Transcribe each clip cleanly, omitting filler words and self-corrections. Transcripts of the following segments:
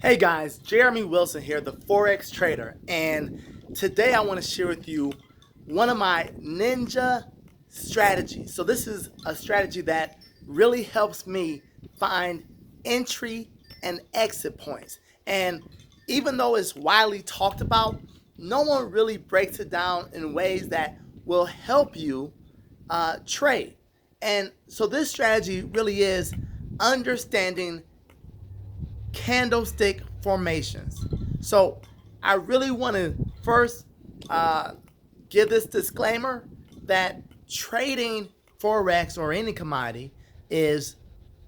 Hey guys, Jeremy Wilson here, the Forex trader, and today I want to share with you one of my ninja strategies. So this is a strategy that really helps me find entry and exit points. And even though it's widely talked about, no one really breaks it down in ways that will help you trade. And so this strategy really is understanding candlestick formations. So I really want to first give this disclaimer that trading Forex or any commodity is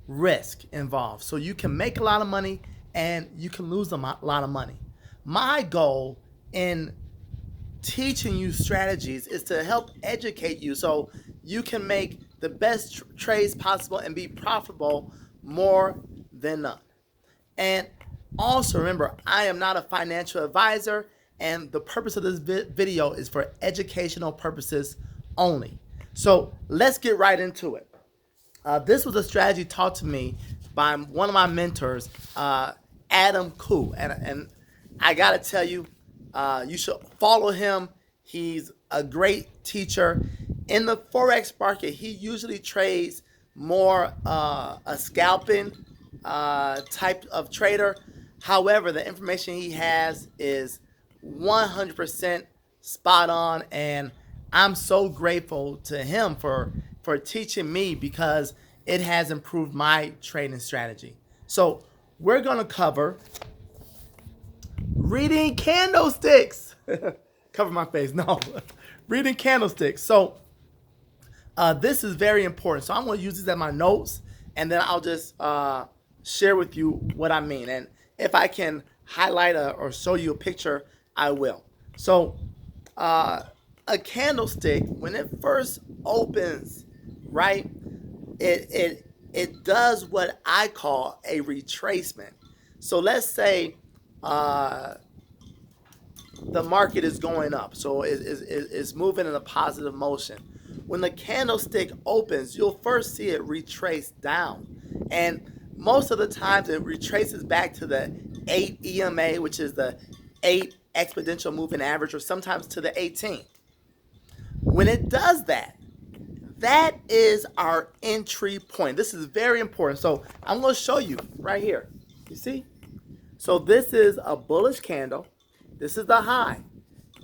risk involved. So you can make a lot of money and you can lose a lot of money. My goal in teaching you strategies is to help educate you so you can make the best trades possible and be profitable more than none. And also remember, I am not a financial advisor, and the purpose of this video is for educational purposes only. So let's get right into it. This was a strategy taught to me by one of my mentors, Adam Koo. And I got to tell you, you should follow him. He's a great teacher. In the Forex market, he usually trades more a scalping type of trader. However, the information he has is 100% spot on, and I'm so grateful to him for teaching me because it has improved my trading strategy. So we're going to cover reading candlesticks. Cover my face. No, reading candlesticks. So this is very important. So I'm going to use these as my notes, and then I'll just share with you what I mean. And if I can highlight or show you a picture, I will. So a candlestick, when it first opens, right, it does what I call a retracement. So let's say the market is going up. So it's moving in a positive motion. When the candlestick opens, you'll first see it retrace down. And most of the times it retraces back to the 8 EMA, which is the 8 exponential moving average, or sometimes to the 18. When it does that, that is our entry point. This is very important. So I'm going to show you right here. You see? So this is a bullish candle. This is the high.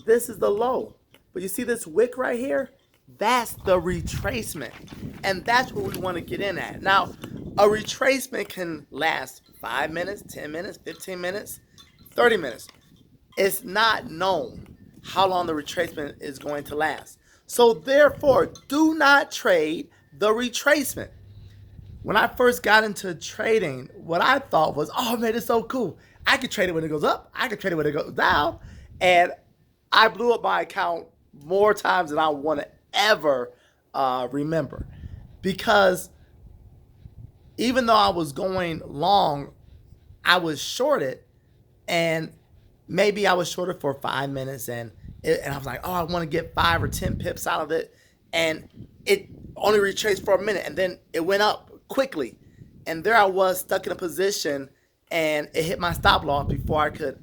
This is the low. But you see this wick right here? That's the retracement. And that's what we want to get in at. Now, a retracement can last 5 minutes, 10 minutes, 15 minutes, 30 minutes. It's not known how long the retracement is going to last. So therefore, do not trade the retracement. When I first got into trading, what I thought was, oh man, it's so cool. I could trade it when it goes up. I could trade it when it goes down. And I blew up my account more times than I want to ever remember. Because even though I was going long, I was shorted, and maybe I was shorted for 5 minutes, and I was like, oh, I want to get 5 or 10 pips out of it, and it only retraced for a minute, and then it went up quickly, and there I was stuck in a position, and it hit my stop loss before I could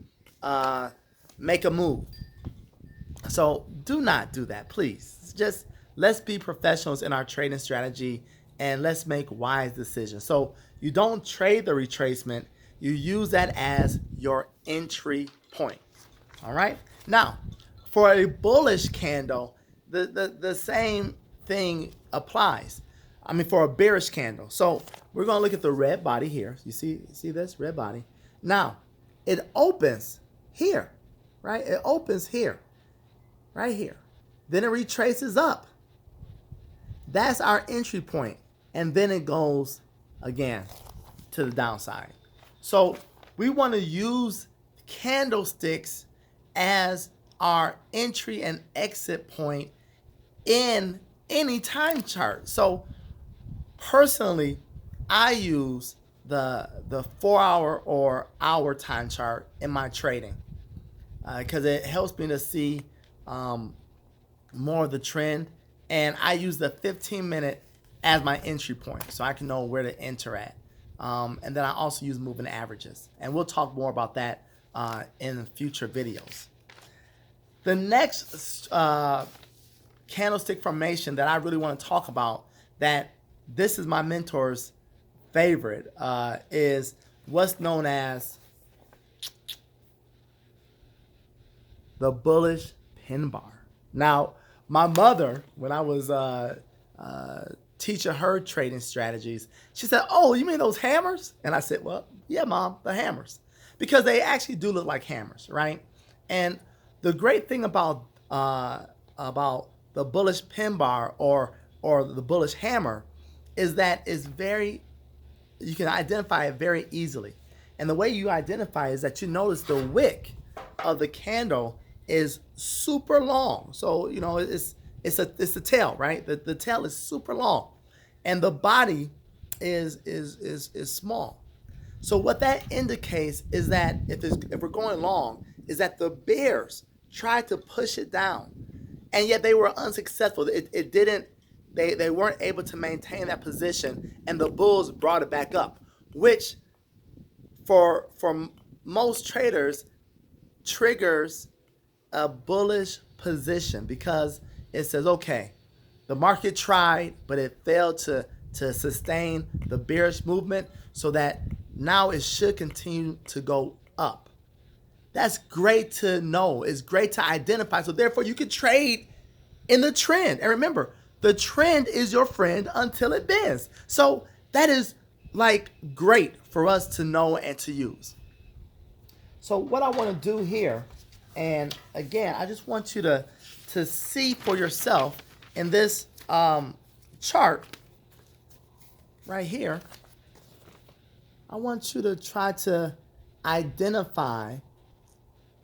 make a move. So do not do that, please. Just let's be professionals in our trading strategy, and let's make wise decisions. So you don't trade the retracement. You use that as your entry point. All right? Now, for a bullish candle, the same thing applies. I mean, for a bearish candle. So we're going to look at the red body here. You see this? Red body. Now, it opens here, right? It opens here, right here. Then it retraces up. That's our entry point. And then it goes again to the downside. So we want to use candlesticks as our entry and exit point in any time chart. So personally, I use the 4-hour or hour time chart in my trading because it helps me to see more of the trend. And I use the 15-minute as my entry point, so I can know where to enter at. And then I also use moving averages. And we'll talk more about that in future videos. The next candlestick formation that I really want to talk about, that this is my mentor's favorite, is what's known as the bullish pin bar. Now, my mother, when I was teaching her trading strategies, she said, "Oh, you mean those hammers?" And I said, "Well, yeah, Mom, the hammers," because they actually do look like hammers, right? And the great thing about the bullish pin bar or the bullish hammer is that you can identify it very easily. And the way you identify is that you notice the wick of the candle is super long. So, you know, it's the tail, right? The tail is super long, and the body is small. So what that indicates is that if we're going long, is that the bears tried to push it down, and yet they were unsuccessful. It didn't. They weren't able to maintain that position, and the bulls brought it back up, which for most traders triggers a bullish position, because it says, okay, the market tried, but it failed to sustain the bearish movement, so that now it should continue to go up. That's great to know. It's great to identify. So therefore, you can trade in the trend. And remember, the trend is your friend until it bends. So that is like great for us to know and to use. So what I want to do here, and again, I just want you to see for yourself in this chart right here, I want you to try to identify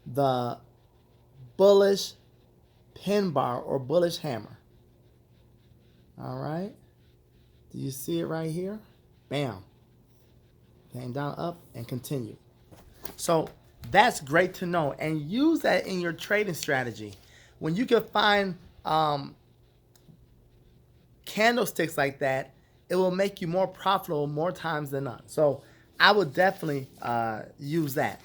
the bullish pin bar or bullish hammer. All right. Do you see it right here? Bam. Came down, up, and continue. So that's great to know, and use that in your trading strategy. When you can find candlesticks like that, it will make you more profitable more times than none. So I would definitely use that.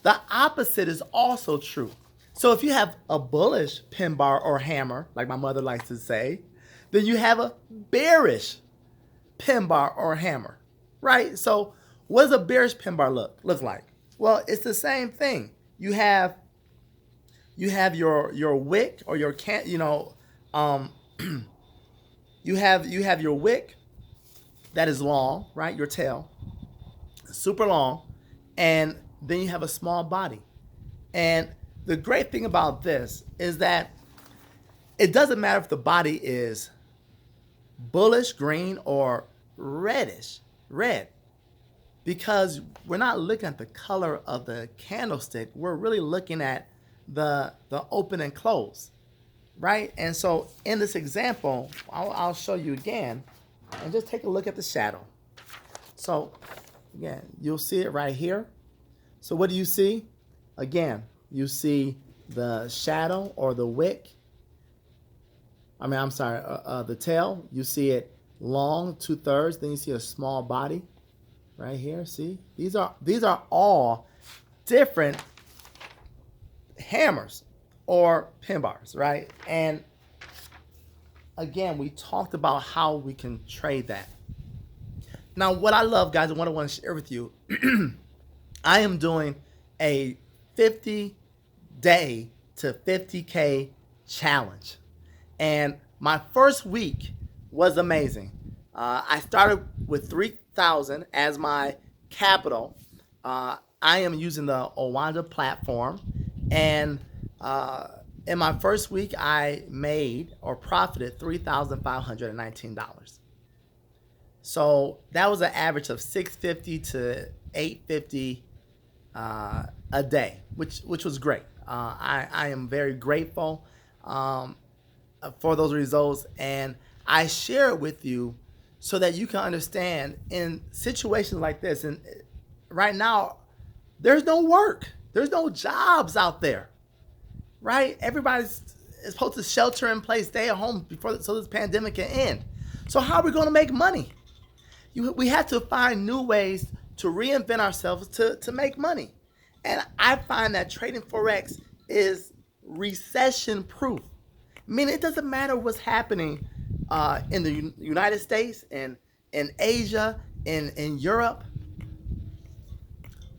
The opposite is also true. So if you have a bullish pin bar or hammer, like my mother likes to say, then you have a bearish pin bar or hammer, right? So what does a bearish pin bar look like? Well, it's the same thing. You have your wick or your you have your wick that is long, right? Your tail, super long, and then you have a small body. And the great thing about this is that it doesn't matter if the body is bullish green or reddish red, because we're not looking at the color of the candlestick. We're really looking at the open and close, right? And so in this example, I'll show you again, and just take a look at the shadow. So again, you'll see it right here. So what do you see? Again, you see the shadow or the wick. The tail. You see it long, 2/3. Then you see a small body right here. See, these are all different hammers or pin bars, right? And again, we talked about how we can trade that. Now, what I love, guys, and what I want to share with you, I am doing a 50-day to 50K challenge. And my first week was amazing. I started with 3,000 as my capital. I am using the Owanda platform. And in my first week, I made or profited $3,519. So that was an average of $650 to $850 a day, which was great. I am very grateful for those results, and I share it with you so that you can understand in situations like this. And right now, there's no work, there's no jobs out there, right? Everybody's supposed to shelter in place, stay at home so this pandemic can end. So how are we going to make money? we have to find new ways to reinvent ourselves to make money. And I find that trading Forex is recession proof. I mean, it doesn't matter what's happening in the United States and in Asia, in Europe.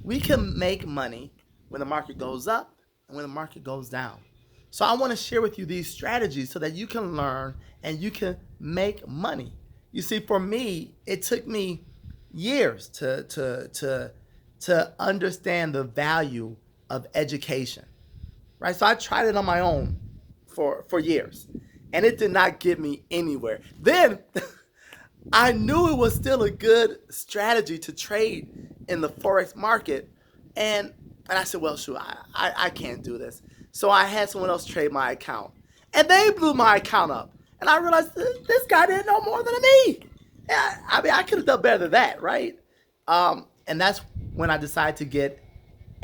We can make money when the market goes up and when the market goes down. So I want to share with you these strategies so that you can learn and you can make money. You see, for me, it took me years to understand the value of education. Right? So I tried it on my own for years, and it did not get me anywhere. Then I knew it was still a good strategy to trade in the Forex market. And I said, well, shoot, I can't do this. So I had someone else trade my account. And they blew my account up. And I realized this guy didn't know more than me. I mean, I could have done better than that, right? And that's when I decided to get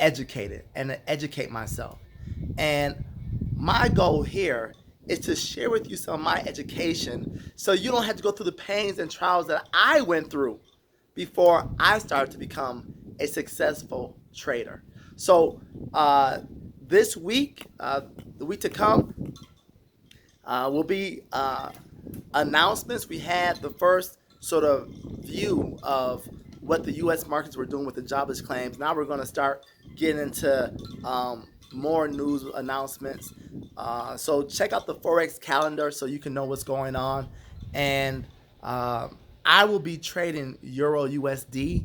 educated and to educate myself. And my goal here is to share with you some of my education so you don't have to go through the pains and trials that I went through before I started to become a successful trader. So this week, the week to come, will be announcements. We had the first sort of view of what the U.S. markets were doing with the jobless claims. Now we're going to start getting into more news announcements. So check out the Forex calendar so you can know what's going on. And I will be trading Euro USD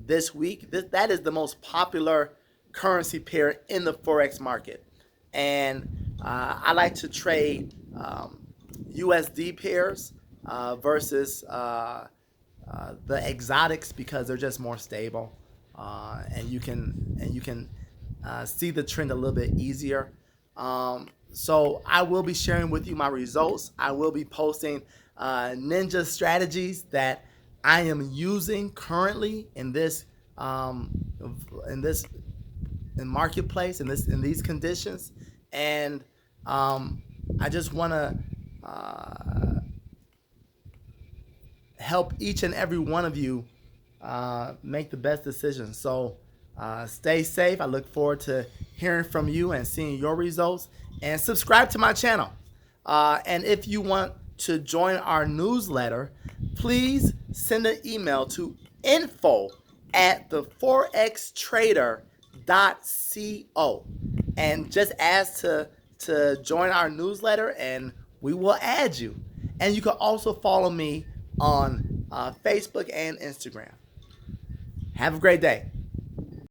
this week. That is the most popular currency pair in the Forex market. And I like to trade USD pairs versus the exotics because they're just more stable, and you can see the trend a little bit easier. So I will be sharing with you my results. I will be posting ninja strategies that I am using currently in this marketplace in these conditions, and I just want to help each and every one of you make the best decisions. So stay safe. I look forward to hearing from you and seeing your results. And subscribe to my channel. And if you want to join our newsletter, please send an email to info@theforextrader.co and just ask to join our newsletter, and we will add you. And you can also follow me on Facebook and Instagram. Have a great day.